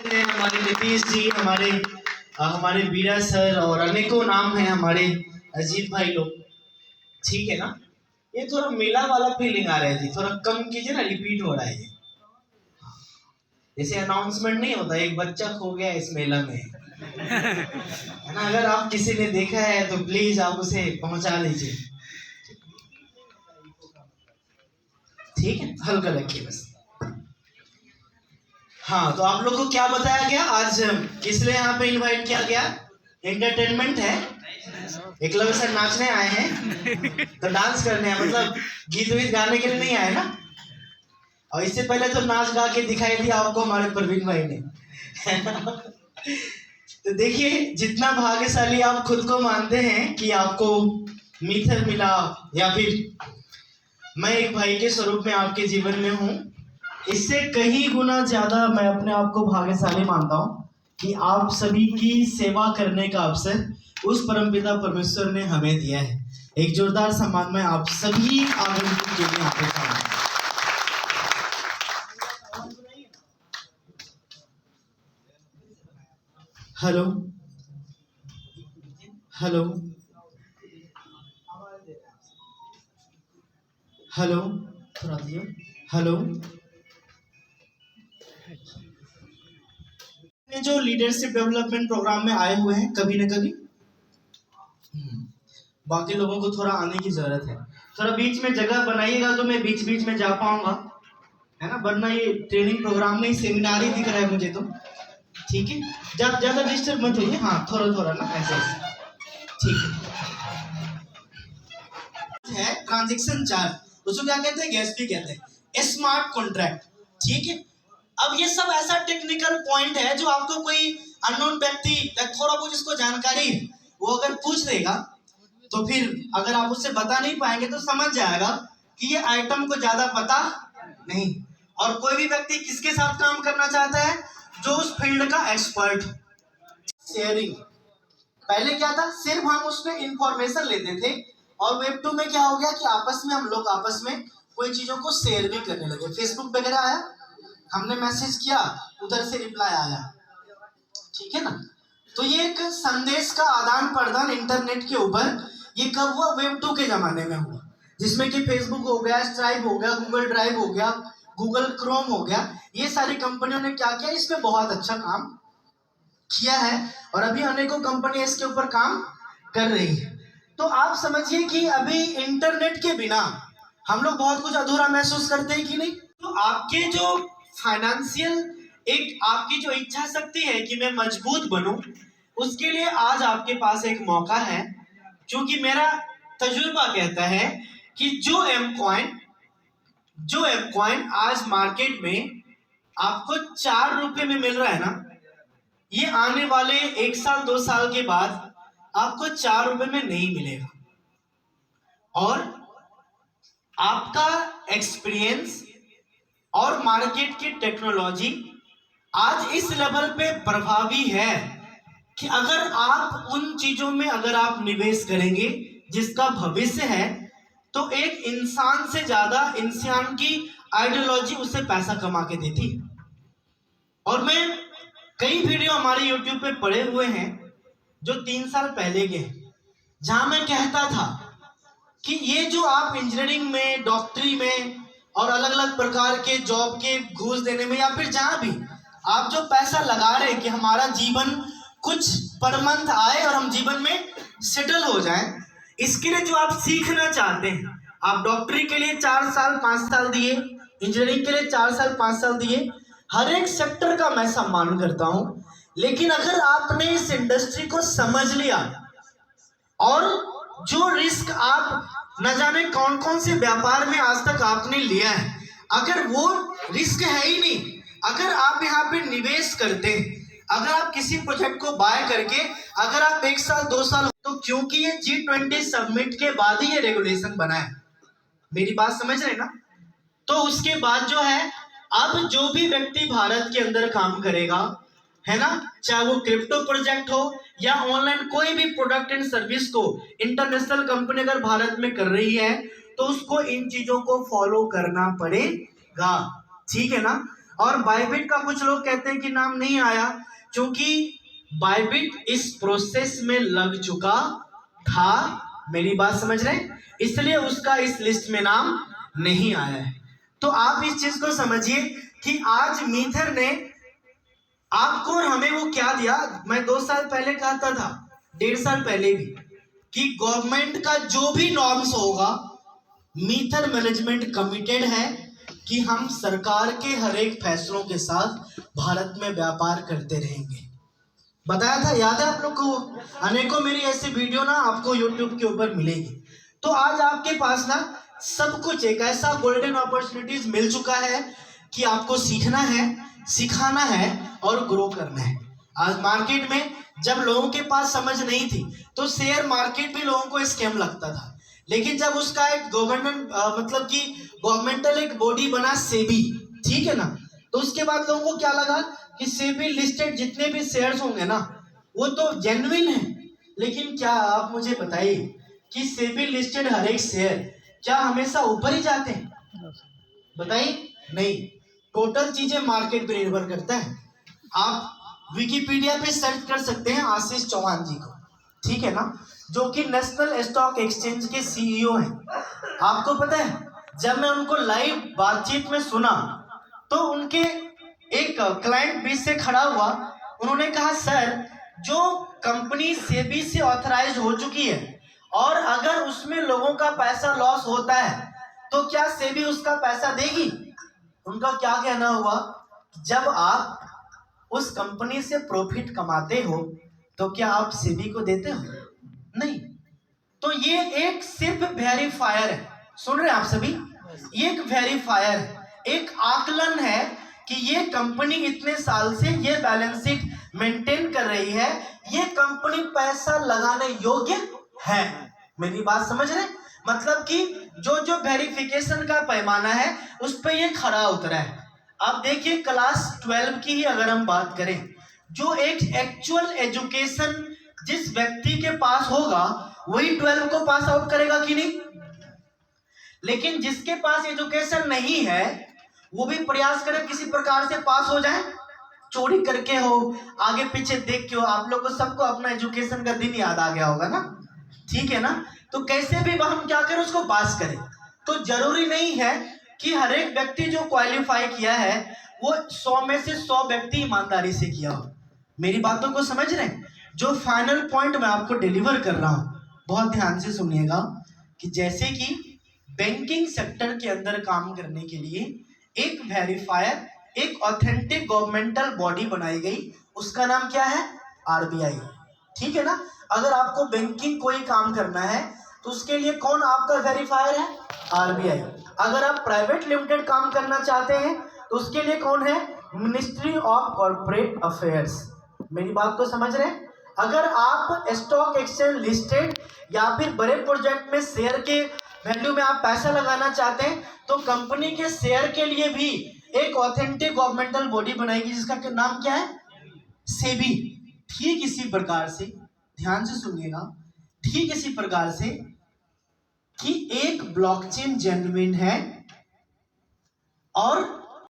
हमारे नीतीश जी, हमारे वीरा सर और अनेकों नाम हैं हमारे अजीत भाई लोग। ठीक है ना, ये थोड़ा मेला वाला फीलिंग आ रहा है जी, थोड़ा कम कीजिए ना, रिपीट हो रहा है ये। जैसे अनाउंसमेंट नहीं होता, एक बच्चा खो गया इस मेला में, है ना। अगर आप किसी ने देखा है तो प्लीज आप उसे पहुंचा दीजिए, ठीक है, हल्का रखिए बस। हाँ, तो आप लोग को क्या बताया गया आज, किस लिए यहाँ पे इनवाइट किया गया? एंटरटेनमेंट है, एकलव्य सर नाचने आए हैं तो डांस करने हैं, मतलब गीत वीत गाने के लिए नहीं आए ना। और इससे पहले तो नाच गा के दिखाई दिया आपको हमारे प्रवीण भाई ने तो देखिए, जितना भाग्यशाली आप खुद को मानते हैं कि आपको मित्र मिला, या फिर मैं एक भाई के स्वरूप में आपके जीवन में हूँ, इससे कहीं गुना ज्यादा मैं अपने आप को भाग्यशाली मानता हूँ कि आप सभी की सेवा करने का अवसर उस परमपिता परमेश्वर ने हमें दिया है। एक जोरदार सम्मान में आप सभी आगंतुक के लिए आपके सामने। हेलो हेलो हेलो, थोड़ा दियो, हेलो। जो लीडरशिप डेवलपमेंट प्रोग्राम में आए हुए हैं कभी न कभी, बाकी लोगों को थोड़ा आने की जरूरत है। थोड़ा बीच में जगह बनाइएगा तो मैं बीच बीच में जा पाऊंगा, है ना, वरना ये ट्रेनिंग प्रोग्राम में सेमिनार ही दिख रहा है मुझे तो। ठीक है, ज्यादा डिस्टर्ब मत होइए, हाँ थोड़ा थोड़ा ना ऐसे, ठीक है। ट्रांजैक्शन चार्ज उसको क्या कहते हैं? गैस भी कहते हैं। स्मार्ट कॉन्ट्रैक्ट, ठीक है। अब ये सब ऐसा टेक्निकल पॉइंट है जो आपको कोई अननोन व्यक्ति या थोड़ा बहुत जिसको जानकारी वो अगर पूछ देगा तो फिर अगर आप उससे बता नहीं पाएंगे तो समझ जाएगा कि ये आइटम को ज्यादा पता नहीं। और कोई भी व्यक्ति किसके साथ काम करना चाहता है? जो उस फील्ड का एक्सपर्ट। शेयरिंग, पहले क्या था, सिर्फ हम उसमें इंफॉर्मेशन लेते थे, और वेब 2 में क्या हो गया कि आपस में हम लोग आपस में कोई चीजों को शेयर भी करने लगे। फेसबुक वगैरह आया, हमने मैसेज किया, उधर से रिप्लाई आया, ठीक है ना। तो ये एक संदेश का आदान प्रदान इंटरनेट के ऊपर, ये कब हुआ? वेब 2 के जमाने में हुआ, जिसमें कि फेसबुक हो गया, स्ट्राइप हो गया, गूगल ड्राइव हो गया, गूगल क्रोम हो गया, ये सारी कंपनियों ने क्या किया, इसमें बहुत अच्छा काम किया है, और अभी अनेकों कंपनी इसके ऊपर काम कर रही है। तो आप समझिए कि अभी इंटरनेट के बिना हम लोग बहुत कुछ अधूरा महसूस करते हैं कि नहीं। तो आपके जो फाइनेंशियल, एक आपकी जो इच्छा शक्ति है कि मैं मजबूत बनूं, उसके लिए आज आपके पास एक मौका है। क्योंकि मेरा तजुर्बा कहता है कि जो एम कॉइन आज मार्केट में आपको 4 रुपए में मिल रहा है ना, ये आने वाले 1 साल 2 साल के बाद आपको 4 रुपए में नहीं मिलेगा। और आपका एक्सपीरियंस और मार्केट की टेक्नोलॉजी आज इस लेवल पे प्रभावी है कि अगर आप उन चीजों में अगर आप निवेश करेंगे जिसका भविष्य है, तो एक इंसान से ज्यादा इंसान की आइडियोलॉजी उससे पैसा कमा के देती है। और मैं कई वीडियो हमारे YouTube पे पड़े हुए हैं जो 3 साल पहले के हैं, जहां मैं कहता था कि ये जो आप इंजीनियरिंग में, डॉक्टरी में और अलग अलग प्रकार के जॉब के घूस देने में, या फिर जहां भी आप जो पैसा लगा रहे हैं कि हमारा जीवन कुछ पर मंथ आए और हम जीवन में सेटल हो जाएं, इसके लिए जो आप सीखना चाहते हैं, आप डॉक्टरी के लिए 4 साल 5 साल दिए, इंजीनियरिंग के लिए 4 साल 5 साल दिए, हर एक सेक्टर का मैं सम्मान करता हूं। लेकिन अगर आपने इस इंडस्ट्री को समझ लिया और जो रिस्क आप न जाने कौन कौन से व्यापार में आज तक आपने लिया है, अगर वो रिस्क है ही नहीं, अगर आप यहाँ पे निवेश करते हैं, अगर आप किसी प्रोजेक्ट को बाय करके अगर आप 1 साल 2 साल, तो क्योंकि ये G20 समिट के बाद ही ये रेगुलेशन बना है, मेरी बात समझ रहे ना। तो उसके बाद जो है, अब जो भी व्यक्ति भारत के अंदर काम करेगा, है ना, चाहे वो क्रिप्टो प्रोजेक्ट हो या ऑनलाइन कोई भी प्रोडक्ट एंड सर्विस को इंटरनेशनल कंपनी अगर भारत में कर रही है, तो उसको इन चीजों को फॉलो करना पड़ेगा, ठीक है ना। और बायबिट का कुछ लोग कहते हैं कि नाम नहीं आया क्योंकि बायबिट इस प्रोसेस में लग चुका था। मेरी बात समझ रहे हैं? इसलिए उसका इस लिस्ट में नाम नहीं आया है। तो आप इस चीज को समझिए कि आज मीथर ने आपको और हमें वो क्या दिया। मैं 2 साल पहले कहता था, 1.5 साल पहले भी, कि गवर्नमेंट का जो भी नॉर्म्स होगा, मीथर मैनेजमेंट कमिटेड है कि हम सरकार के हर एक फैसलों के साथ भारत में व्यापार करते रहेंगे। बताया था, याद है आप लोग को? अनेकों मेरी ऐसी वीडियो ना आपको यूट्यूब के ऊपर मिलेगी। तो आज आपके पास ना सब कुछ, एक ऐसा गोल्डन अपॉर्चुनिटीज मिल चुका है कि आपको सीखना है, सिखाना है और ग्रो करना है। आज मार्केट में जब लोगों के पास समझ नहीं थी तो शेयर मार्केट भी लोगों को स्कैम लगता था, लेकिन जब उसका एक गवर्नमेंट मतलब कि गवर्नमेंटल एक बॉडी बना सेबी, ठीक है ना, तो उसके बाद लोगों को क्या लगा कि सेबी लिस्टेड जितने भी शेयर्स होंगे ना वो तो जेन्युइन है। लेकिन क्या आप मुझे बताइए कि सेबी लिस्टेड हर एक शेयर क्या हमेशा ऊपर ही जाते हैं? बताइए, नहीं। टोटल चीजें मार्केट पे निर्भर करता है। आप विकिपीडिया पे सर्च कर सकते हैं आशीष चौहान जी को, ठीक है ना, जो कि नेशनल स्टॉक एक्सचेंज के सीईओ हैं। आपको पता है, जब मैं उनको लाइव बातचीत में सुना तो उनके एक क्लाइंट बीच से खड़ा हुआ, उन्होंने कहा, सर जो कंपनी सेबी से ऑथराइज हो चुकी है और अगर उसमें लोगों का पैसा लॉस होता है तो क्या सेबी उसका पैसा देगी? उनका क्या कहना हुआ, जब आप उस कंपनी से प्रॉफिट कमाते हो तो क्या आप सेबी को देते हो? नहीं। तो ये एक सिर्फ वेरीफायर है। सुन रहे हैं आप सभी? ये एक वेरीफायर है, एक आकलन है कि ये कंपनी इतने साल से ये बैलेंस शीट मेंटेन कर रही है, ये कंपनी पैसा लगाने योग्य है। मेरी बात समझ रहे? मतलब कि जो जो वेरिफिकेशन का पैमाना है उस पर ये खरा उतरा है। अब देखिए, क्लास 12 की ही अगर हम बात करें, जो एक एक्चुअल एजुकेशन जिस व्यक्ति के पास होगा वही 12 को पास आउट करेगा कि नहीं? लेकिन जिसके पास एजुकेशन नहीं है वो भी प्रयास करे किसी प्रकार से पास हो जाए, चोरी करके हो, आगे पीछे देख के हो। आप लोग को सबको अपना एजुकेशन का दिन याद आ गया होगा ना, ठीक है ना? तो कैसे भी हम क्या करें, उसको पास करें। तो जरूरी नहीं है कि हर एक व्यक्ति जो क्वालिफाई किया है वो 100 में से 100 व्यक्ति ईमानदारी से किया हो। मेरी बातों को समझ रहे हैं? जो फाइनल पॉइंट मैं आपको डिलीवर कर रहा हूं, बहुत ध्यान से सुनिएगा, कि जैसे कि बैंकिंग सेक्टर के अंदर काम करने के लिए एक वेरीफायर, एक ऑथेंटिक गवर्नमेंटल बॉडी बनाई गई, उसका नाम क्या है? आरबीआई, ठीक है ना? अगर आपको बैंकिंग कोई काम करना है तो उसके लिए कौन आपका वेरीफायर है? आरबीआई। अगर आप प्राइवेट लिमिटेड काम करना चाहते हैं तो उसके लिए कौन है? Ministry of corporate affairs. मेरी बात को समझ रहे हैं? अगर आप स्टॉक एक्सचेंज लिस्टेड या फिर बड़े प्रोजेक्ट में शेयर के वैल्यू में आप पैसा लगाना चाहते हैं तो कंपनी के शेयर के लिए भी एक ऑथेंटिक गवर्नमेंटल बॉडी बनाएगी जिसका नाम क्या है? सेबी। ठीक इसी प्रकार से, ध्यान से सुनिएगा, ठीक इसी प्रकार से कि एक ब्लॉकचेन जेन्युइन है और